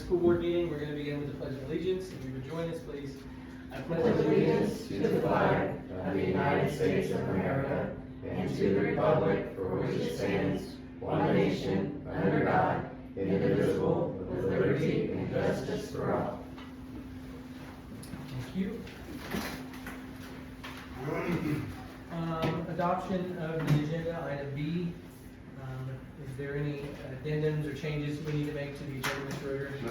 school board meeting. We're going to begin with the Pledge of Allegiance. If you would join us, please. I pledge allegiance to the flag of the United States of America and to the republic for which it stands, one nation, under God, indivisible, with liberty and justice for all. Thank you. Adoption of the agenda, item B. Is there any addendums or changes we need to make to the agenda, Mr. Roder? No.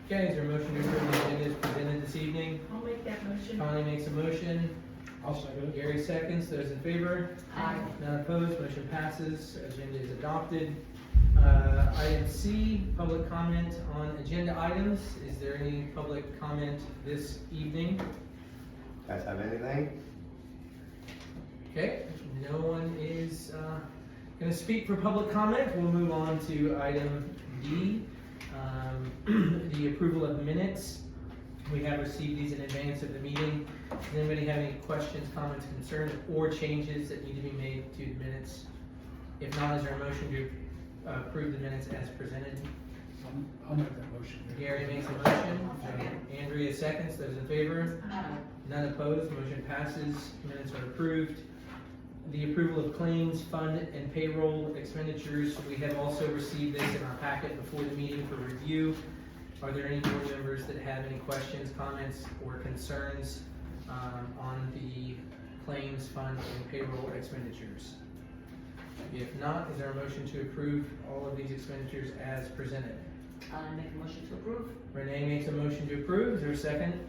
Okay, is there a motion to approve the agenda as presented this evening? I'll make that motion. Connie makes a motion. I'll second it. Gary seconds. Those in favor? Aye. None opposed. Motion passes. Agenda is adopted. Item C, public comment on agenda items. Is there any public comment this evening? Guys have anything? Okay, no one is going to speak for public comment. We'll move on to item D, the approval of minutes. We have received these in advance of the meeting. Does anybody have any questions, comments, concerns, or changes that need to be made to the minutes? If not, is there a motion to approve the minutes as presented? I'll make that motion. Gary makes a motion. Second. Andrea seconds. Those in favor? Aye. None opposed. Motion passes. Minutes are approved. The approval of claims, fund, and payroll expenditures. We have also received this in our packet before the meeting for review. Are there any board members that have any questions, comments, or concerns on the claims, fund, and payroll expenditures? If not, is there a motion to approve all of these expenditures as presented? I'll make a motion to approve. Renee makes a motion to approve. Is there a second?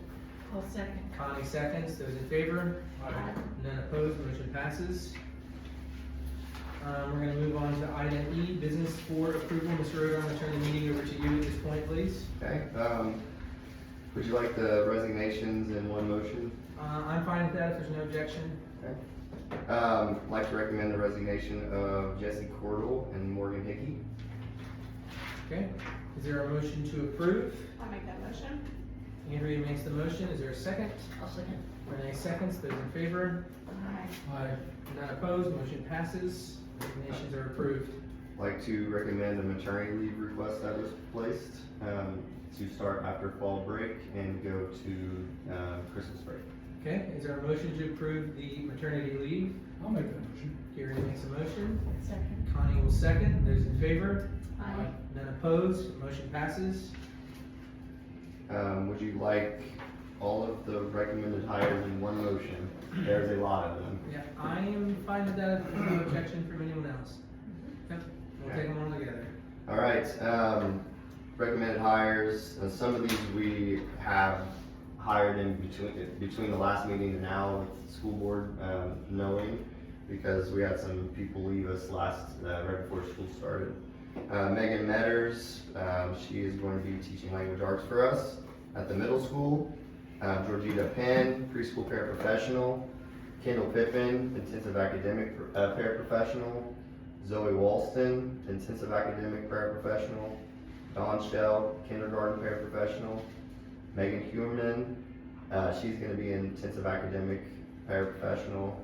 I'll second. Connie seconds. Those in favor? Aye. None opposed. Motion passes. We're going to move on to item E, business for approval. Mr. Roder, I'm going to turn the meeting over to you at this point, please. Okay, would you like the resignations in one motion? I'm fine with that if there's no objection. Okay. I'd like to recommend the resignation of Jesse Cordell and Morgan Hickey. Okay. Is there a motion to approve? I'll make that motion. Andrea makes the motion. Is there a second? I'll second. Renee seconds. Those in favor? Aye. None opposed. Motion passes. Resignations are approved. I'd like to recommend a maternity leave request that was placed to start after fall break and go to Christmas break. Okay. Is there a motion to approve the maternity leave? I'll make that motion. Gary makes a motion. Second. Connie will second. Those in favor? Aye. None opposed. Motion passes. Would you like all of the recommended hires in one motion? There's a lot of them. Yeah, I am fine with that if there's no objection from anyone else. Yep, we'll take them all together. All right, recommended hires. Some of these we have hired in between the last meeting and now with the school board knowing, because we had some people leave us right before school started. Megan Metters, she is going to be teaching language arts for us at the middle school. Georgita Penn, preschool paraprofessional. Kendall Pippin, intensive academic paraprofessional. Zoe Walston, intensive academic paraprofessional. Dawn Shell, kindergarten paraprofessional. Megan Huerman, she's going to be an intensive academic paraprofessional.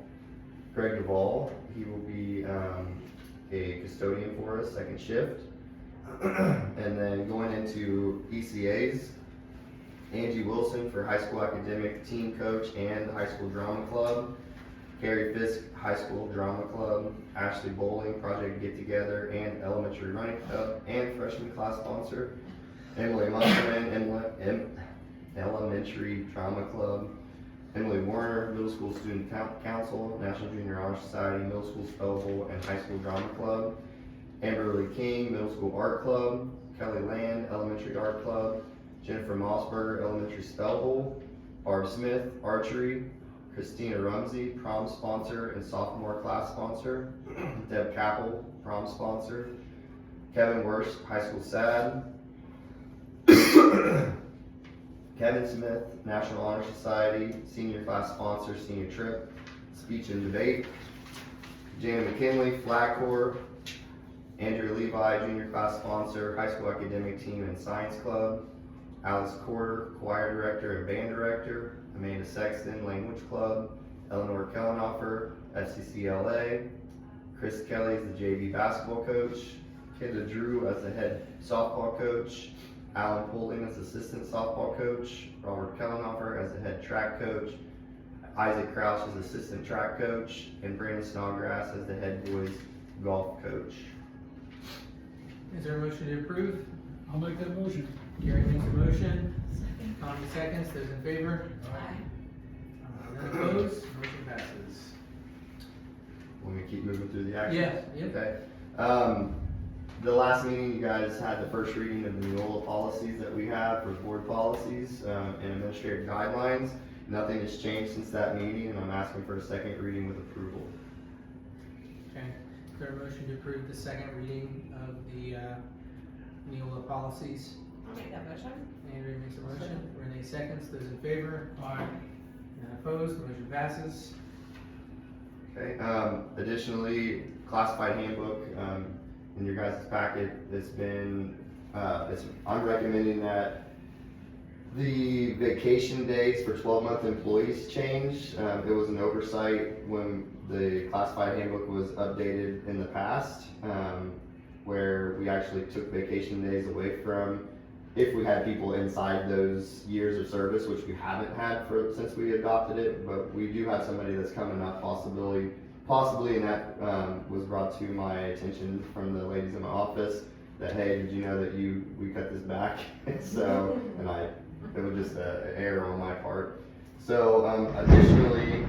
Greg Duvall, he will be a custodian for us, second shift. And then going into ECAs, Angie Wilson for high school academic team coach and high school drama club. Carrie Fisk, high school drama club. Ashley Bowling, project get together and elementary running club and freshman class sponsor. Emily Musselman, elementary drama club. Emily Warner, middle school student council, National Junior Honor Society, middle school spellable and high school drama club. Amberly King, middle school art club. Kelly Land, elementary art club. Jennifer Mossberger, elementary spellable. Barb Smith, archery. Christina Rumsey, prom sponsor and sophomore class sponsor. Deb Capel, prom sponsor. Kevin Worst, high school SAD. Kevin Smith, National Honor Society, senior class sponsor, senior trip, speech and debate. Jana McKinley, flag corps. Andrew Levi, junior class sponsor, high school academic team and science club. Alex Corder, choir director and band director. Amanda Sexton, language club. Eleanor Kellenhofer, FCCLA. Chris Kelly is the JV basketball coach. Kendra Drew as the head softball coach. Alan Polding as assistant softball coach, Robert Kellenhofer as the head track coach, Isaac Crouch as assistant track coach, and Brandon Snodgrass as the head boys golf coach. Is there a motion to approve? I'll make that motion. Gary makes a motion, Second. Tommy seconds, those in favor? Aye. None opposed, motion passes. Want me to keep moving through the actions? Yeah, yep. Okay. The last meeting, you guys had the first reading of the Neola policies that we have for board policies, and administrative guidelines. Nothing has changed since that meeting, and I'm asking for a second reading with approval. Okay, is there a motion to approve the second reading of the Neola policies? I'll make that motion. Andrea makes a motion, Renee seconds, those in favor? Aye. None opposed, motion passes. Okay, additionally, classified handbook, in your guys' packet, it's been, I'm recommending that the vacation days for 12-month employees change. It was an oversight when the classified handbook was updated in the past, where we actually took vacation days away from, if we had people inside those years of service, which we haven't had since we adopted it, but we do have somebody that's coming up possibly, and that was brought to my attention from the ladies in my office, that, hey, did you know that we cut this back? So, and it was just an error on my part. So, additionally,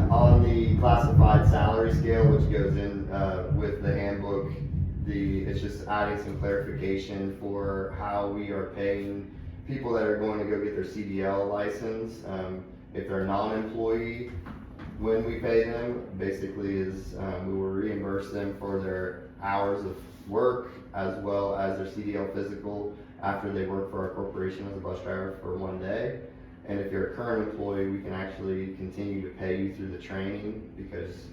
on the classified salary scale, which goes in with the handbook, it's just adding some clarification for how we are paying people that are going to go get their CDL license. If they're non-employee, when we pay them, basically is we will reimburse them for their hours of work as well as their CDL physical after they work for our corporation as a bus driver for 1 day. And if you're a current employee, we can actually continue to pay you through the training because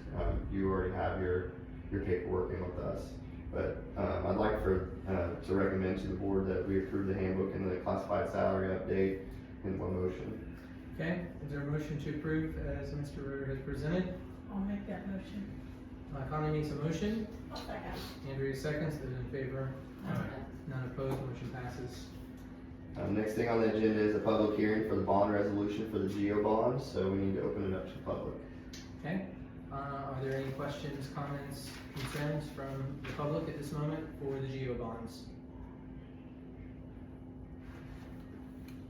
you already have your paperwork in with us. But I'd like to recommend to the board that we approve the handbook and the classified salary update in one motion. Okay, is there a motion to approve as Mr. Roder has presented? I'll make that motion. Connie makes a motion, I'll second. Andrea seconds, those in favor? Aye. None opposed, motion passes. Next thing on the agenda is a public hearing for the bond resolution for the GEO bonds, so we need to open it up to the public. Okay, are there any questions, comments, concerns from the public at this moment for the GEO bonds?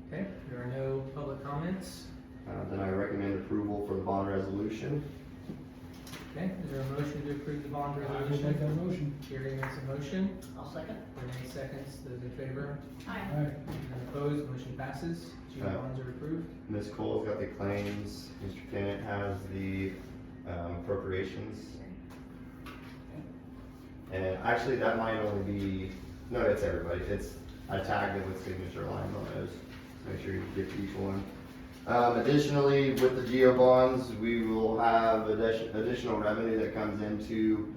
Okay, there are no public comments. Then I recommend approval for the bond resolution. Okay, is there a motion to approve the bond I will make resolution? that motion. Gary makes a motion, I'll second. Renee seconds, those in favor? Aye. Aye. None opposed, motion passes. GEO Aye. bonds are approved. Ms. Cole's got the claims, Mr. Tennant has the appropriations. And actually, that might only be, no, it's everybody, I tagged it with signature lines on those, so make sure you get to each one. Additionally, with the GEO bonds, we will have additional revenue that comes into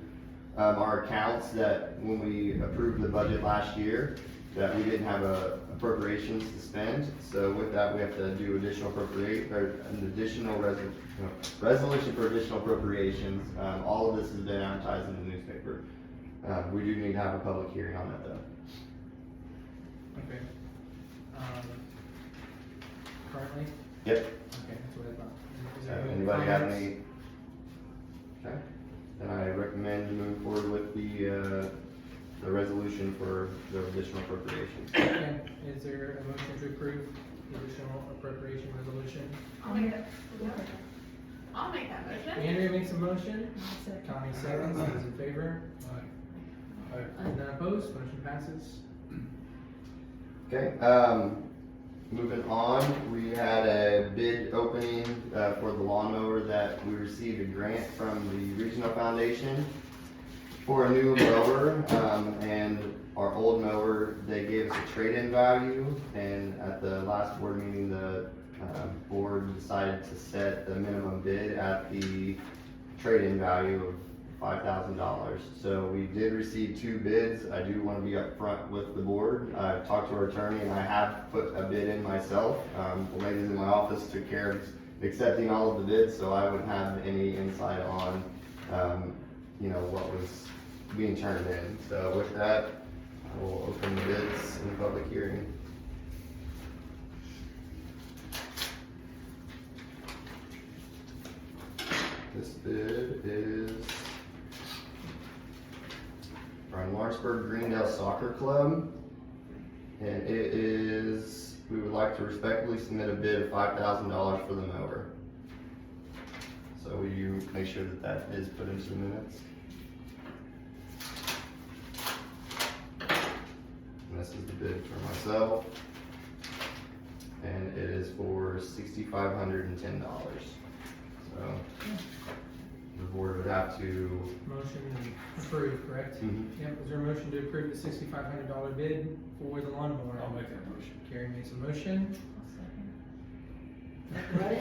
our accounts that when we approved the budget last year, that we didn't have appropriations to spend. So with that, we have to do an additional resolution for additional appropriations. All of this has been advertised in the newspaper. We do need to have a public hearing on that though. Okay. Currently? Yep. Okay, that's what I thought. Is there any Anybody have comments? any? Okay, then I recommend moving forward with the resolution for the additional appropriations. Okay, is there a motion to approve the additional appropriation resolution? I'll make that. I'll make that motion. Andrea makes a motion, I'll second. Tommy seconds, those in favor? Aye. Aye. None opposed, motion passes. Okay, moving on, we had a bid opening for the lawnmower that we received a grant from the Regional Foundation for a new mower, and our old mower, they gave us a trade-in value, and at the last board meeting, the board decided to set the minimum bid at the trade-in value of $5,000. So we did receive 2 bids. I do want to be upfront with the board. I've talked to our attorney and I have put a bid in myself. The ladies in my office took care of accepting all of the bids, so I wouldn't have any insight on, what was being turned in. So with that, I will open the bids in public hearing. This bid is from Lawrenceburg Greendale Soccer Club. And it is, we would like to respectfully submit a bid of $5,000 for the mower. So will you make sure that that is put into the minutes? And this is the bid for myself. And it is for $6,510. So the board would have to. Motion approved, correct? Yep, is there a motion to approve the $6,500 bid for the lawnmower? I'll make that motion. Carrie makes a motion. Right.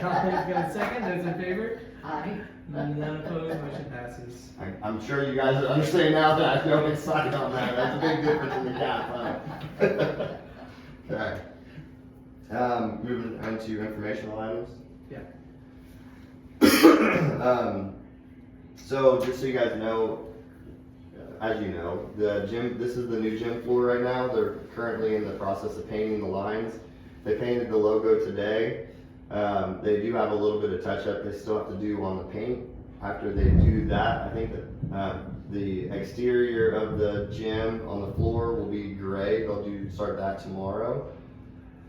Colleen's gonna second, those in favor? Aye. None opposed, motion passes. I'm sure you guys understand now that I don't excited on that. That's a big difference in the cap, huh? Okay. Moving on to informational items. Yeah. So just so you guys know, as you know, the gym, this is the new gym floor right now. They're currently in the process of painting the lines. They painted the logo today. They do have a little bit of touch up they still have to do on the paint. After they do that, I think that the exterior of the gym on the floor will be gray. They'll start that tomorrow.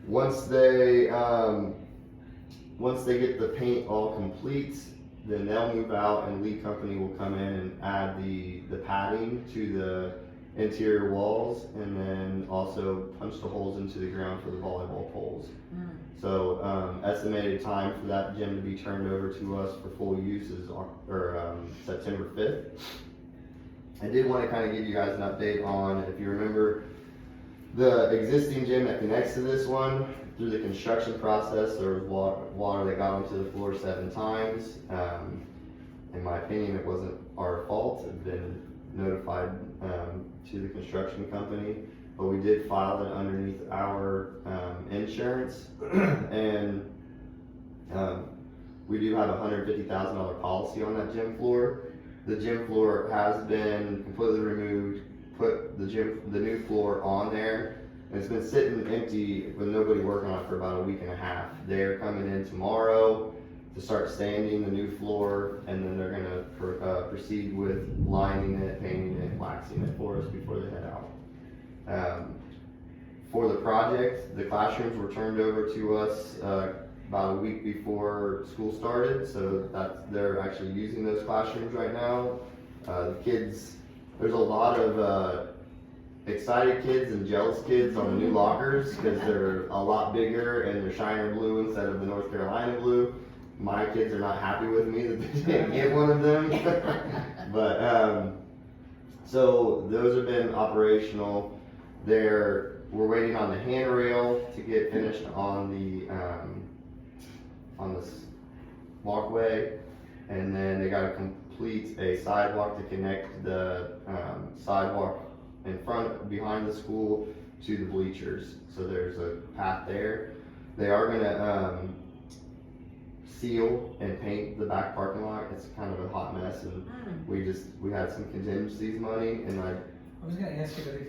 Once they get the paint all complete, then they'll move out and Lee Company will come in and add the padding to the interior walls and then also punch the holes into the ground for the volleyball poles. So estimated time for that gym to be turned over to us for full use is September 5th. I did want to kind of give you guys an update on, if you remember, the existing gym that connects to this one. Through the construction process, there was water that got onto the floor 7 times. In my opinion, it wasn't our fault. It had been notified to the construction company, but we did file it underneath our insurance, and we do have a $150,000 policy on that gym floor. The gym floor has been completely removed, put the new floor on there. And it's been sitting empty with nobody working on it for about a week and a half. They're coming in tomorrow to start sanding the new floor, and then they're gonna proceed with lining it, painting it, waxing it for us before they head out. For the project, the classrooms were turned over to us about a week before school started, so they're actually using those classrooms right now. The kids, there's a lot of excited kids and jealous kids on the new lockers because they're a lot bigger and they're Shiner blue instead of the North Carolina blue. My kids are not happy with me that they didn't get one of them. But so those have been operational. We're waiting on the handrail to get finished on this walkway, and then they got to complete a sidewalk to connect the sidewalk in front, behind the school to the bleachers. So there's a path there. They are gonna seal and paint the back parking lot. It's kind of a hot mess, and we had some contingencies money, and I was gonna ask you about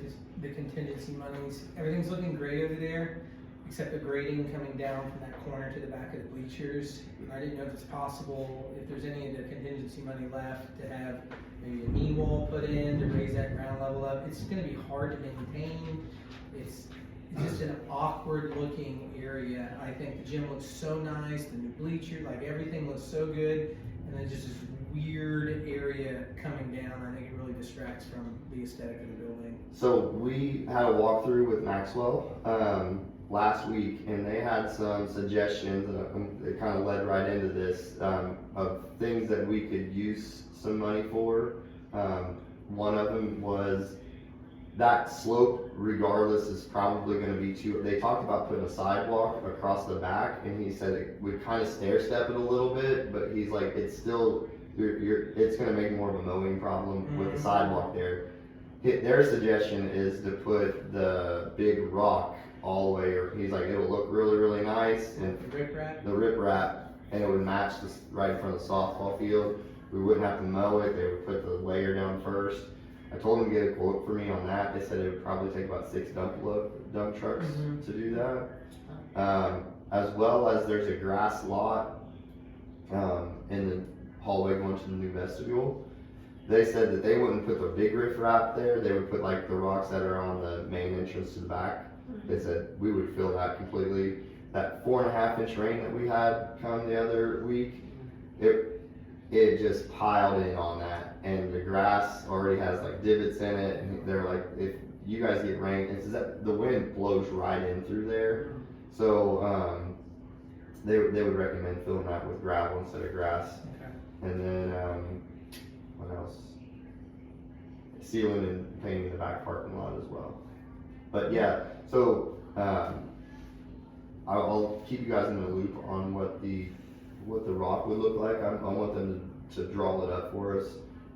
the contingency monies. Everything's looking great over there, except the grading coming down from that corner to the back of the bleachers. I didn't know if it's possible, if there's any of the contingency money left, to have maybe a knee wall put in to raise that ground level up. It's gonna be hard to maintain. It's just an awkward looking area. I think the gym looks so nice, the new bleacher, like everything looks so good, and then just this weird area coming down. I think it really distracts from the aesthetic of the building. So we had a walkthrough with Maxwell last week, and they had some suggestions, and it kind of led right into this, of things that we could use some money for. One of them was that slope, regardless, is probably going to be they talked about putting a sidewalk across the back, and he said it would kind of stair step it a little bit, but he's like, it's still, it's going to make more of a mowing problem with the sidewalk there. Their suggestion is to put the big rock all the way, or he's like, it'll look really, really nice, and The riprap? the riprap, and it would match this right in front of the softball field. We wouldn't have to mow it, they would put the layer down first. I told them to get a quote for me on that. They said it would probably take about 6 dump trucks Mhm. to do that. As well as there's a grass lot in the hallway going to the new vestibule. They said that they wouldn't put the big riprap there. They would put like the rocks that are on the main entrance to the back. They said we would fill that completely. That 4.5-inch rain that we had come the other week, it just piled in on that, and the grass already has like divots in it. And they're like, if you guys get rain, it's that the wind blows right in through there. So they would recommend filling that with gravel instead of grass. Okay. And then what else? Sealing and painting the back parking lot as well. But yeah, so I'll keep you guys in the loop on what the rock would look like. I want them to draw it up for us,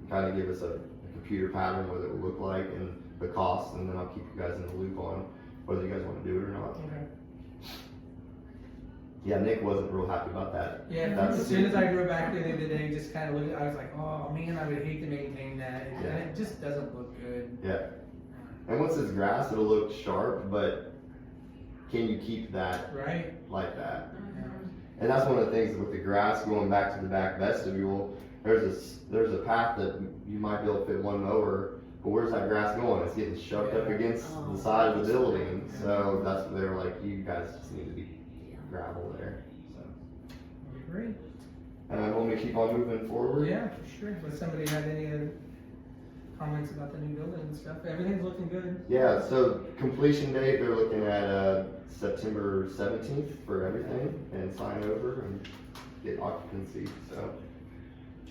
and kind of give us a computer pattern what it would look like and the cost, and then I'll keep you guys in the loop on whether you guys want to do it or not. Okay. Yeah, Nick wasn't real happy about that. Yeah, That's- as soon as I drove back there the other day, just kind of looked, I was like, oh man, I would hate to maintain that. And Yeah. it just doesn't look good. Yeah. And once it's grass, it'll look sharp, but can you keep that Right? like that? Yeah. And that's one of the things with the grass going back to the back vestibule. There's a path that you might be able to fit one mower, but where's that grass going? It's getting shoved up against the side of the building. So that's what they were like, you guys just need to be gravel there. So, Great. want me to keep on moving forward? Yeah, for sure. Does somebody have any other comments about the new building and stuff? Everything's looking good. Yeah, so completion date, they're looking at September 17th for everything and sign over and get occupancy.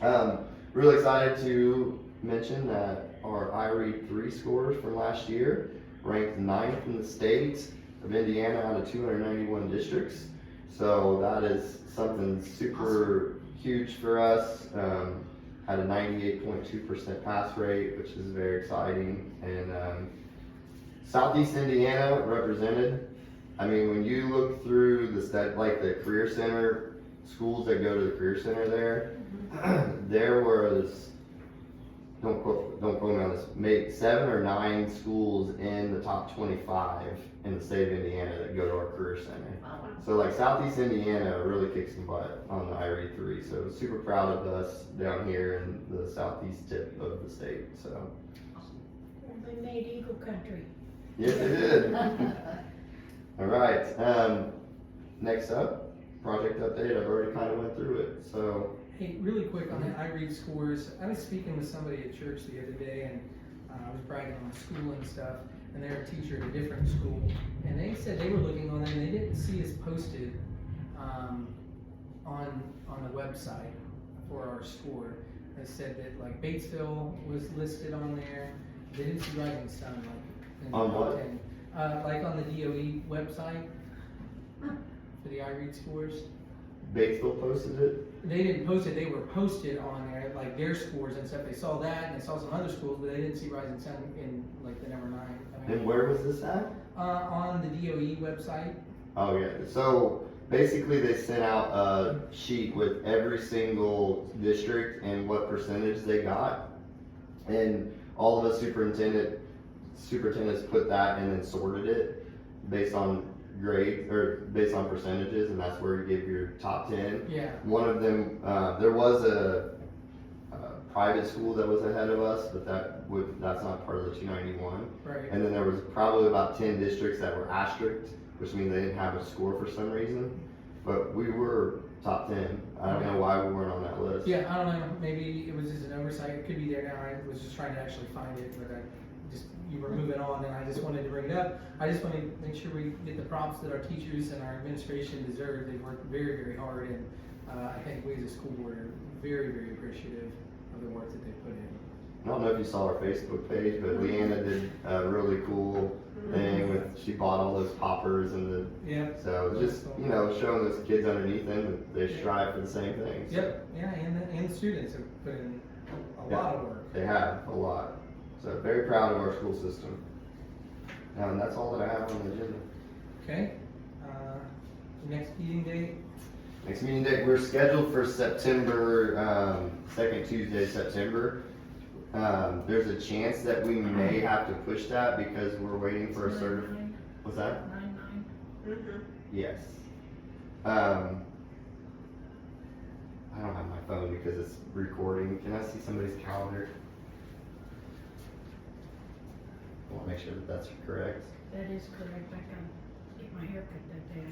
So, really excited to mention that our IREAD 3 scores from last year ranked 9th in the state of Indiana out of 291 districts. So that is something super huge for us. Had a 98.2% pass rate, which is very exciting. And Southeast Indiana represented. I mean, when you look through like the Career Center, schools that go to the Career Center there was, don't quote me on this, maybe 7 or 9 schools in the top 25 in the state of Indiana that go to our Career Center. So like Southeast Indiana really kicks some butt on the IREAD 3, so super proud of us down here in the southeast tip of the state, so. They made Eagle Country. Yes, they did. All right, next up, project update, I've already kind of went through it, so. Hey, really quick on the iRead scores, I was speaking with somebody at church the other day, and I was bragging on my school and stuff, and they're a teacher at a different school, and they said they were looking on there and they didn't see us posted on the website for our score. They said that like Batesville was listed on there. They didn't see Rising Sun like in the On top what? 10. Like on the DOE website for the iRead scores. Batesville posted it? They didn't post it, they were posted on there, like their scores and stuff. They saw that and they saw some other schools, but they didn't see Rising Sun in like the number 9. I mean, And where was this at? on the DOE website. Oh yeah, so basically they sent out a sheet with every single district and what percentage they got. And all of us superintendents put that and then sorted it based on grade, or based on percentages, and that's where you give your top 10. Yeah. One of them, there was a private school that was ahead of us, but that's not part of the 291. Right. And then there was probably about 10 districts that were asterisked, which means they didn't have a score for some reason. But we were top 10. I don't know why we weren't on that list. Yeah, I don't know, maybe it was just an oversight, it could be there now, I was just trying to actually find it, but you were moving on, and I just wanted to bring it up. I just want to make sure we get the props that our teachers and our administration deserve. They worked very, very hard, and I think we as a school board are very, very appreciative of the work that they put in. I don't know if you saw our Facebook page, but Leanna did a really cool thing with, she bought all those poppers and Yeah. so it's just, showing those kids underneath them that they strive for the same things. Yep, yeah, and the students have put in a Yeah. lot of work. They have a lot. So very proud of our school system. And that's all that I have on the agenda. Okay, next meeting date? Next meeting date, we're scheduled for September, second Tuesday, September. There's a chance that we may have to push that because we're waiting for a what's that? Mhm. Yes. I don't have my phone because it's recording. Can I see somebody's calendar? I want to make sure that that's correct. That is correct, I can get my hair cut that day.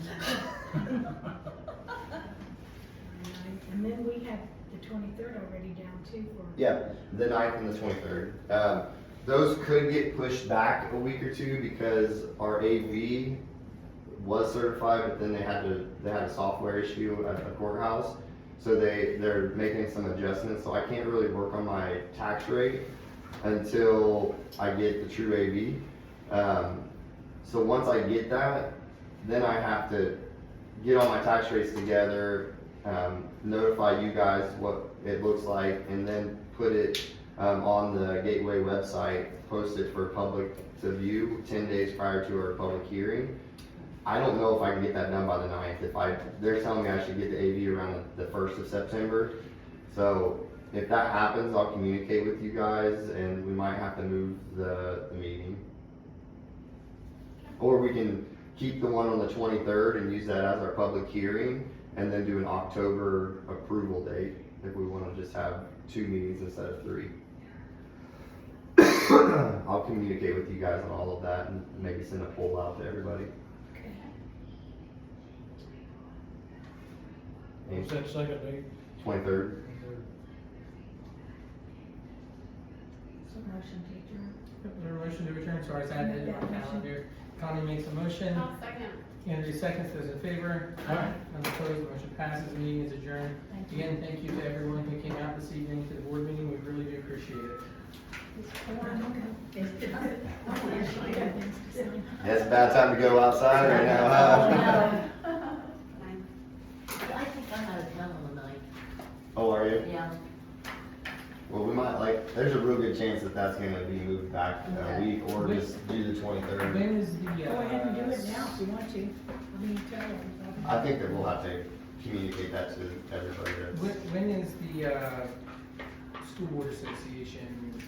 And then we have the 23rd already down too for. Yeah, the 9th and the 23rd. Those could get pushed back a week or two because our AV was certified, but then they had a software issue at the courthouse. So they're making some adjustments, so I can't really work on my tax rate until I get the true AV. So once I get that, then I have to get all my tax rates together, notify you guys what it looks like, and then put it on the Gateway website, post it for public to view 10 days prior to our public hearing. I don't know if I can get that done by the 9th. They're telling me I should get the AV around the 1st of September. So if that happens, I'll communicate with you guys, and we might have to move the meeting. Or we can keep the one on the 23rd and use that as our public hearing, and then do an October approval date if we want to just have 2 meetings instead of 3. I'll communicate with you guys on all of that and maybe send a poll out to everybody. What's that second date? 23rd. So motion teacher. Is there a motion to return? Sorry, it's added in my calendar. Connie makes a motion. I'll second. Andrew seconds. Those in favor? Aye. None opposed, motion passes. The meeting is adjourned. Thank you. Again, thank you to everyone who came out this evening to the board meeting. We really do appreciate it. Yeah, it's a bad time to go outside right now, huh? I think I'm out of town on the night. Oh, are you? Yeah. Well, we might, there's a real good chance that that's gonna be moved back a week, or just do the 23rd. When is the, Go ahead and do it now if you want to. I mean, tell them. I think that we'll have to communicate that to everybody. when is the, school board association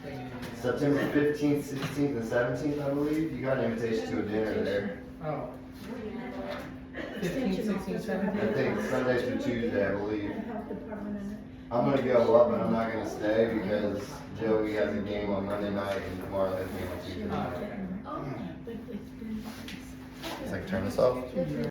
thing? September 15th, 16th, and 17th, I believe. You got an invitation to a dinner there. Oh. 15, 16, I 17? think Sundays through Tuesday, I believe. The health department and I'm gonna go up, but I'm not gonna stay because Joey has a game on Monday night and tomorrow has a game on Tuesday Oh, night. okay. Oh, but it's been. It's like, turn this off.